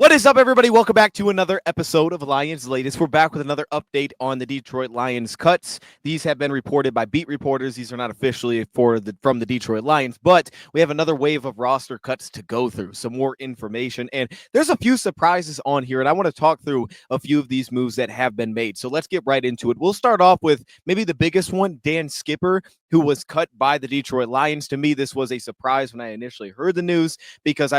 What is up, everybody? Welcome back to another episode of Lions Latest. We're back with another update on the Detroit Lions cuts. These have been reported by beat reporters. These are not officially from the Detroit Lions, but we have another wave of roster cuts to go through, some more information, and there's a few surprises on here, and I want to talk through a few of these moves that have been made. So let's get right into it. We'll start off with maybe the biggest one, Dan Skipper, who was cut by the Detroit Lions. To me, this was a surprise when I initially heard the news because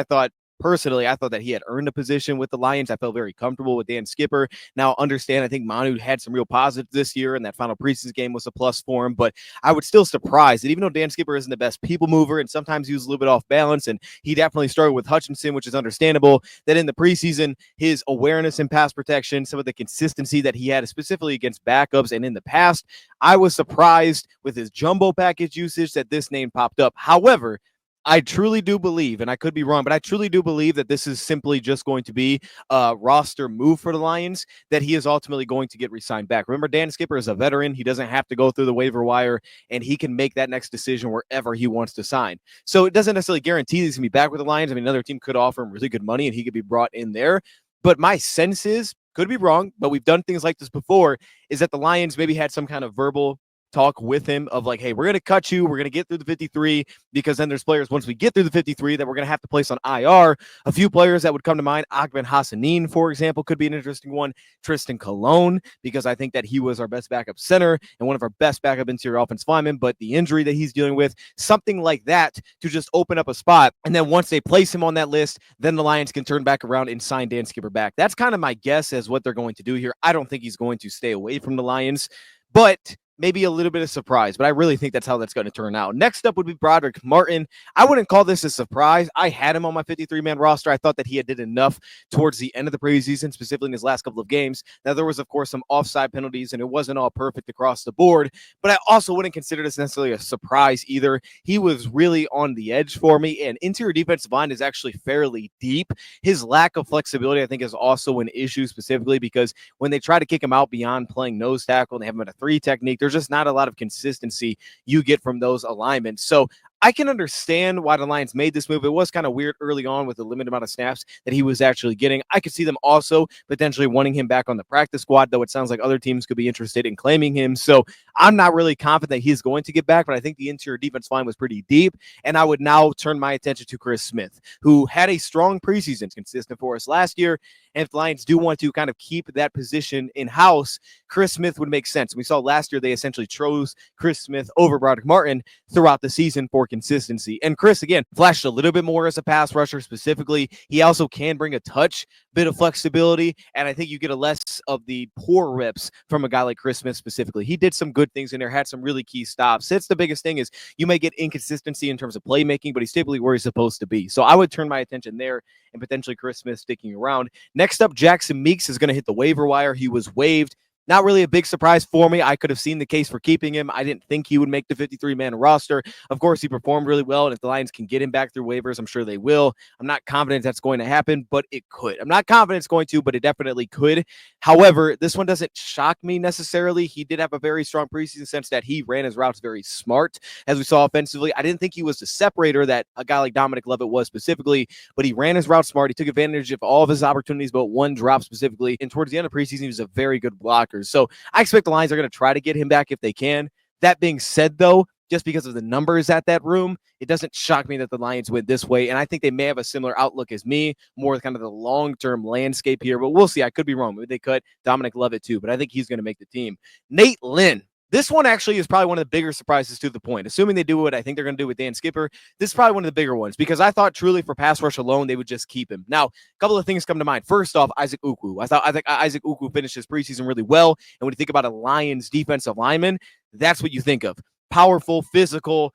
Personally, I thought that he had earned a position with the Lions. I felt very comfortable with Dan Skipper. Now, understand, I think Manu had some real positives this year, and that final preseason game was a plus for him. But I would still surprise that even though Dan Skipper isn't the best people mover, and sometimes he was a little bit off balance, and he definitely struggled with Hutchinson, which is understandable, that in the preseason, his awareness and pass protection, some of the consistency that he had, specifically against backups and in the past, I was surprised with his jumbo package usage that this name popped up. However, I truly do believe, and I could be wrong, but I truly do believe that this is simply just going to be a roster move for the Lions, that he is ultimately going to get re-signed back. Remember, Dan Skipper is a veteran. He doesn't have to go through the waiver wire, and he can make that next decision wherever he wants to sign. So it doesn't necessarily guarantee he's going to be back with the Lions. I mean, another team could offer him really good money, and he could be brought in there. But my sense is, could be wrong, but we've done things like this before, is that the Lions maybe had some kind of verbal talk with him of like, hey, we're going to cut you. We're going to get through the 53 because then there's players once we get through the 53 that we're going to have to place on IR. A few players that would come to mind, Ahmed Hassanin, for example, could be an interesting one. Tristan Colon, because I think that he was our best backup center and one of our best backup interior offensive linemen, but the injury that he's dealing with, something like that to just open up a spot. And then once they place him on that list, then the Lions can turn back around and sign Dan Skipper back. That's kind of my guess as what they're going to do here. I don't think he's going to stay away from the Lions, but maybe a little bit of surprise, but I really think that's how that's going to turn out. Next up would be Brodric Martin. I wouldn't call this a surprise. I had him on my 53-man roster. I thought that he had did enough towards the end of the preseason, specifically in his last couple of games. Now, there was, of course, some offside penalties, and it wasn't all perfect across the board, but I also wouldn't consider this necessarily a surprise either. He was really on the edge for me, and interior defensive line is actually fairly deep. His lack of flexibility, I think, is also an issue specifically because when they try to kick him out beyond playing nose tackle and they have him at a 3 technique, there's just not a lot of consistency you get from those alignments. So I can understand why the Lions made this move. It was kind of weird early on with the limited amount of snaps that he was actually getting. I could see them also potentially wanting him back on the practice squad, though it sounds like other teams could be interested in claiming him. So I'm not really confident that he's going to get back, but I think the interior defense line was pretty deep. And I would now turn my attention to Chris Smith, who had a strong preseason, consistent for us last year. And if the Lions do want to kind of keep that position in-house, Chris Smith would make sense. We saw last year they essentially chose Chris Smith over Brodric Martin throughout the season for consistency. And Chris, again, flashed a little bit more as a pass rusher specifically. He also can bring a touch bit of flexibility, and I think you get a less of the poor reps from a guy like Chris Smith specifically. He did some good things in there, had some really key stops. That's the biggest thing is you may get inconsistency in terms of playmaking, but he's typically where he's supposed to be. So I would turn my attention there and potentially Chris Smith sticking around. Next up, Jackson Meeks is going to hit the waiver wire. He was waived. Not really a big surprise for me. I could have seen the case for keeping him. I didn't think he would make the 53-man roster. Of course, he performed really well, and if the Lions can get him back through waivers, I'm sure they will. I'm not confident that's going to happen, but it could. I'm not confident it's going to, but it definitely could. However, this one doesn't shock me necessarily. He did have a very strong preseason sense that he ran his routes very smart, as we saw offensively. I didn't think he was the separator that a guy like Dominic Lovett was specifically, but he ran his route smart. He took advantage of all of his opportunities, but one drop specifically, and towards the end of preseason, he was a very good blocker. So I expect the Lions are going to try to get him back if they can. That being said, though, just because of the numbers at that room, it doesn't shock me that the Lions went this way. And I think they may have a similar outlook as me, more kind of the long-term landscape here. But we'll see. I could be wrong. Maybe they cut Dominic Lovett too, but I think he's going to make the team. Nate Lynn. This one actually is probably one of the bigger surprises to the point. Assuming they do what I think they're going to do with Dan Skipper, this is probably one of the bigger ones because I thought truly for pass rush alone, they would just keep him. Now, a couple of things come to mind. First off, Isaac Ukwu. I think Isaac Ukwu finished his preseason really well. And when you think about a Lions defensive lineman, that's what you think of. Powerful, physical,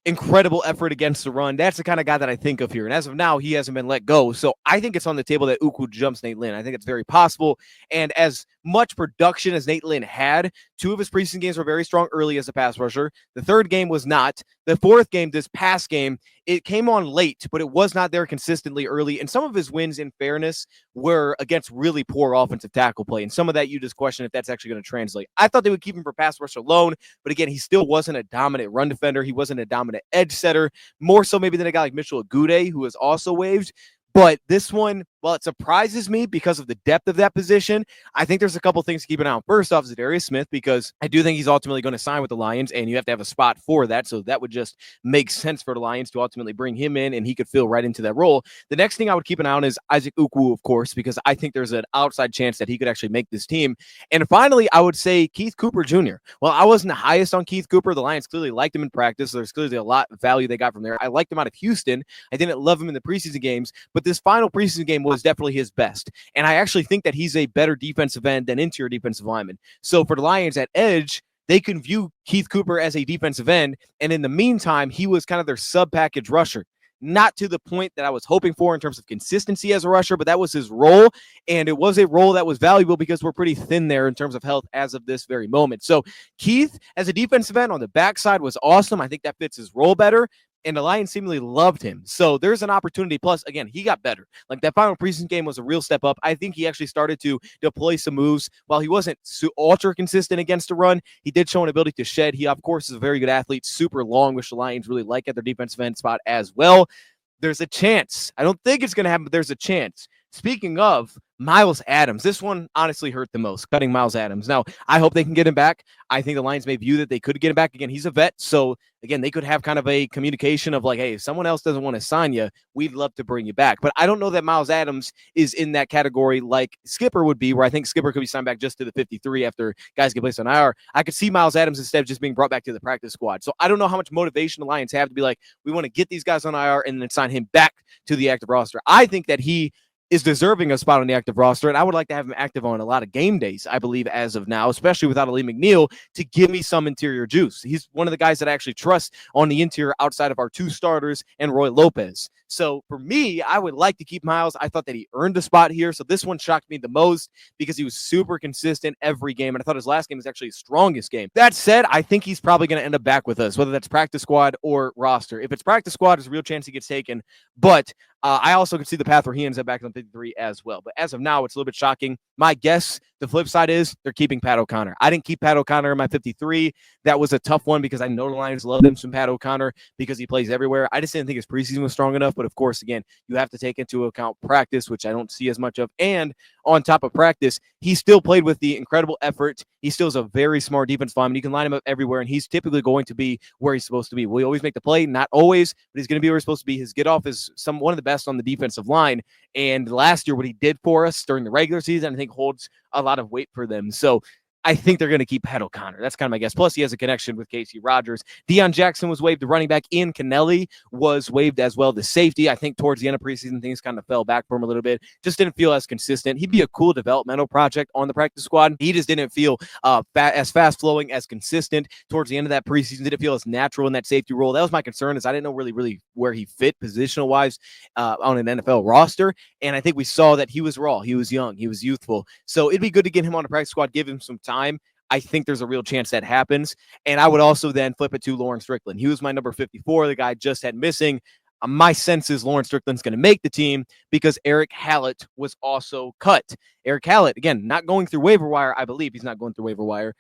incredible effort against the run. That's the kind of guy that I think of here. And as of now, he hasn't been let go. So I think it's on the table that Ukwu jumps Nate Lynn. I think it's very possible. And as much production as Nate Lynn had, 2 of his preseason games were very strong early as a pass rusher. The 3rd game was not. The 4th game, this past game, it came on late, but it was not there consistently early. And some of his wins, in fairness, were against really poor offensive tackle play. And some of that you just question if that's actually going to translate. I thought they would keep him for pass rush alone, but again, he still wasn't a dominant run defender. He wasn't a dominant edge setter, more so maybe than a guy like Mitchell Agude, who was also waived. But this one, Well, it surprises me because of the depth of that position. I think there's a couple things to keep an eye on. First off, is Darius Smith, because I do think he's ultimately going to sign with the Lions, and you have to have a spot for that. So that would just make sense for the Lions to ultimately bring him in, and he could fill right into that role. The next thing I would keep an eye on is Isaac Ukwu, of course, because I think there's an outside chance that he could actually make this team. And finally, I would say Keith Cooper Jr. Well, I wasn't the highest on Keith Cooper. The Lions clearly liked him in practice. There's clearly a lot of value they got from there. I liked him out of Houston. I didn't love him in the preseason games, but this final preseason game was definitely his best. And I actually think that he's a better defensive end than interior defensive lineman. So for the Lions at edge, they can view Keith Cooper as a defensive end. And in the meantime, he was kind of their sub-package rusher. Not to the point that I was hoping for in terms of consistency as a rusher, but that was his role. And it was a role that was valuable because we're pretty thin there in terms of health as of this very moment. So Keith, as a defensive end on the backside, was awesome. I think that fits his role better. And the Lions seemingly loved him. So there's an opportunity. Plus, again, he got better. Like, that final preseason game was a real step up. I think he actually started to deploy some moves. While he wasn't ultra consistent against the run, he did show an ability to shed. He, of course, is a very good athlete, super long, which the Lions really like at their defensive end spot as well. There's a chance. I don't think it's going to happen, but there's a chance. Speaking of Myles Adams, this one honestly hurt the most, cutting Myles Adams. Now, I hope they can get him back. I think the Lions may view that they could get him back. Again, he's a vet, so, again, they could have kind of a communication of like, hey, if someone else doesn't want to sign you, we'd love to bring you back. But I don't know that Myles Adams is in that category like Skipper would be, where I think Skipper could be signed back just to the 53 after guys get placed on IR. I could see Myles Adams instead of just being brought back to the practice squad. So I don't know how much motivation the Lions have to be like, we want to get these guys on IR and then sign him back to the active roster. I think that he is deserving a spot on the active roster, and I would like to have him active on a lot of game days, I believe, as of now, especially without Ali McNeil, to give me some interior juice. He's one of the guys that I actually trust on the interior outside of our two starters and Roy Lopez. So for me, I would like to keep Myles. I thought that he earned a spot here, so this one shocked me the most because he was super consistent every game, and I thought his last game was actually his strongest game. That said, I think he's probably going to end up back with us, whether that's practice squad or roster. If it's practice squad, there's a real chance he gets taken, but I also can see the path where he ends up back on 53 as well. But as of now, it's a little bit shocking. My guess, the flip side is they're keeping Pat O'Connor. I didn't keep Pat O'Connor in my 53. That was a tough one because I know the Lions love him some Pat O'Connor because he plays everywhere. I just didn't think his preseason was strong enough. But of course, again, you have to take into account practice, which I don't see as much of. And on top of practice, he still played with the incredible effort. He still is a very smart defense lineman. You can line him up everywhere, and he's typically going to be where he's supposed to be. Will he always make the play? Not always, but he's going to be where he's supposed to be. His get off is one of the best on the defensive line. And last year, what he did for us during the regular season, I think holds a lot of weight for them. So I think they're going to keep Pat O'Connor. That's kind of my guess. Plus, he has a connection with Casey Rogers. Deion Jackson was waived. The running back Ian Kennelly was waived as well. The safety, I think towards the end of preseason, things kind of fell back for him a little bit. Just didn't feel as consistent. He'd be a cool developmental project on the practice squad. He just didn't feel as fast-flowing, as consistent towards the end of that preseason. Didn't feel as natural in that safety role. That was my concern, is I didn't know really where he fit positional-wise on an NFL roster. And I think we saw that he was raw. He was young. He was youthful. So it'd be good to get him on the practice squad, give him some time. I think there's a real chance that happens. And I would also then flip it to Lawrence Strickland. He was my number 54, the guy just had missing. My sense is Lawrence Strickland's going to make the team because Eric Hallett was also cut. Eric Hallett, again, not going through waiver wire. I believe he's not going through waiver wire.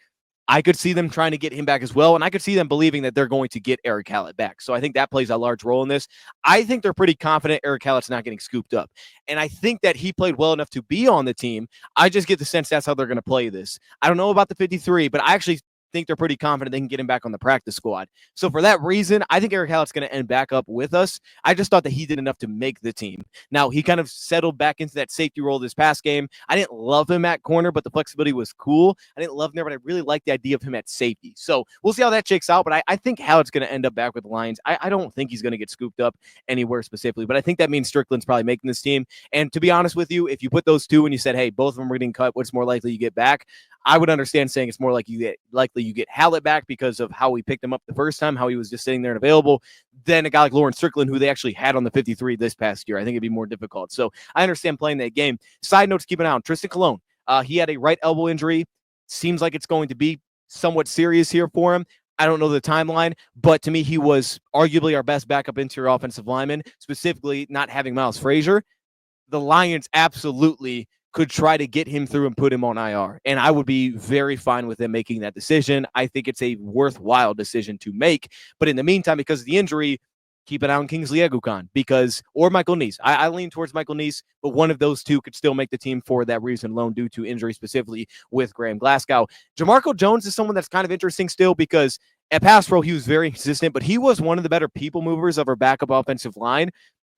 I could see them trying to get him back as well, and I could see them believing that they're going to get Eric Hallett back. So I think that plays a large role in this. I think they're pretty confident Eric Hallett's not getting scooped up, and I think that he played well enough to be on the team. I just get the sense that's how they're going to play this. I don't know about the 53, but I actually think they're pretty confident they can get him back on the practice squad. So for that reason, I think Eric Hallett's going to end back up with us. I just thought that he did enough to make the team. Now, he kind of settled back into that safety role this past game. I didn't love him at corner, but the flexibility was cool. I didn't love him there, but I really liked the idea of him at safety. So we'll see how that shakes out, but I think Hallett's going to end up back with the Lions. I don't think he's going to get scooped up anywhere specifically, but I think that means Strickland's probably making this team. And to be honest with you, if you put those two and you said, hey, both of them are getting cut, what's more likely you get back? I would understand saying it's more like you get Hallett back because of how we picked him up the first time, how he was just sitting there and available, than a guy like Lawrence Strickland, who they actually had on the 53 this past year. I think it'd be more difficult. So I understand playing that game. Side note to keep an eye on, Tristan Colon. He had a right elbow injury. Seems like it's going to be somewhat serious here for him. I don't know the timeline, but to me, he was arguably our best backup interior offensive lineman, specifically not having Miles Frazier. The Lions absolutely could try to get him through and put him on IR. And I would be very fine with them making that decision. I think it's a worthwhile decision to make. But in the meantime, because of the injury, keep an eye on Kingsley Egukan or Michael Neese. I lean towards Michael Neese, but one of those two could still make the team for that reason alone due to injury, specifically with Graham Glasgow. Jamarco Jones is someone that's kind of interesting still because at pass pro, he was very consistent, but he was one of the better people movers of our backup offensive line.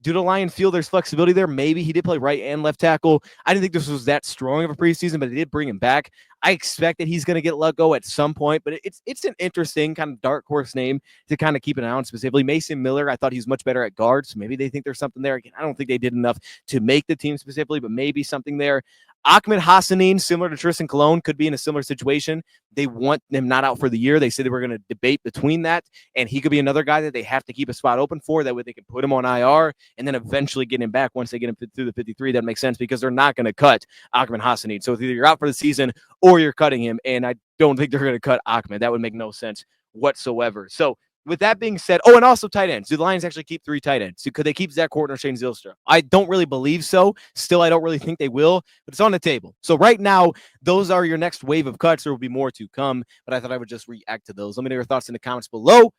Due to Lions feel there's flexibility there. Maybe he did play right and left tackle. I didn't think this was that strong of a preseason, but they did bring him back. I expect that he's going to get let go at some point, but it's an interesting kind of dark horse name to kind of keep an eye on specifically. Mason Miller, I thought he's much better at guard, so maybe they think there's something there. Again, I don't think they did enough to make the team specifically, but maybe something there. Ahmed Hassanin, similar to Tristan Colon, could be in a similar situation. They want him not out for the year. They said they were going to debate between that, and he could be another guy that they have to keep a spot open for. That way they can put him on IR and then eventually get him back once they get him through the 53. That makes sense because they're not going to cut Ahmed Hassanin. So either you're out for the season or you're cutting him, and I don't think they're going to cut Ahmed. That would make no sense whatsoever. So with that being said, and also tight ends. Do the Lions actually keep 3 tight ends? Could they keep Zach Horton or Shane Zylstra? I don't really believe so. Still, I don't really think they will, but it's on the table. So right now, those are your next wave of cuts. There will be more to come, but I thought I would just react to those. Let me know your thoughts in the comments below.